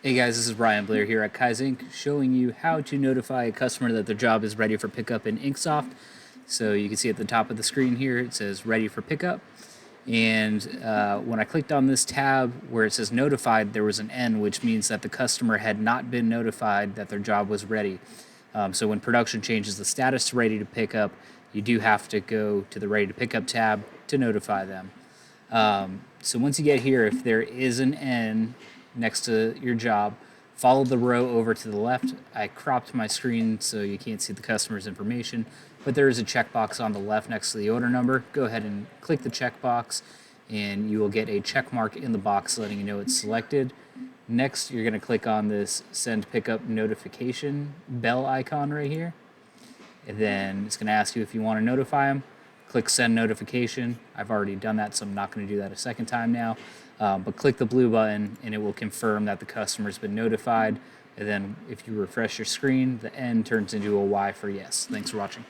Hey guys, this is Ryan Blair here at Kaizink, showing you how to notify a customer that their job is ready for pickup in Inksoft. So you can see at the top of the screen here, it says ready for pickup. And when I clicked on this tab where it says notified, there was an N, which means that the customer had not been notified that their job was ready. So when production changes the status to ready to pick up, you do have to go to the ready to pick up tab to notify them. So once you get here, if there is an N next to your job, follow the row over to the left. I cropped my screen so you can't see the customer's information, but there is a checkbox on the left next to the order number. Go ahead and click the checkbox, and you will get a check mark in the box letting you know it's selected. Next, you're going to click on this send pickup notification bell icon right here. And then it's going to ask you if you want to notify them. Click send notification. I've already done that, so I'm not going to do that a second time now. But click the blue button and it will confirm that the customer's been notified. And then if you refresh your screen, the N turns into a Y for yes. Thanks for watching.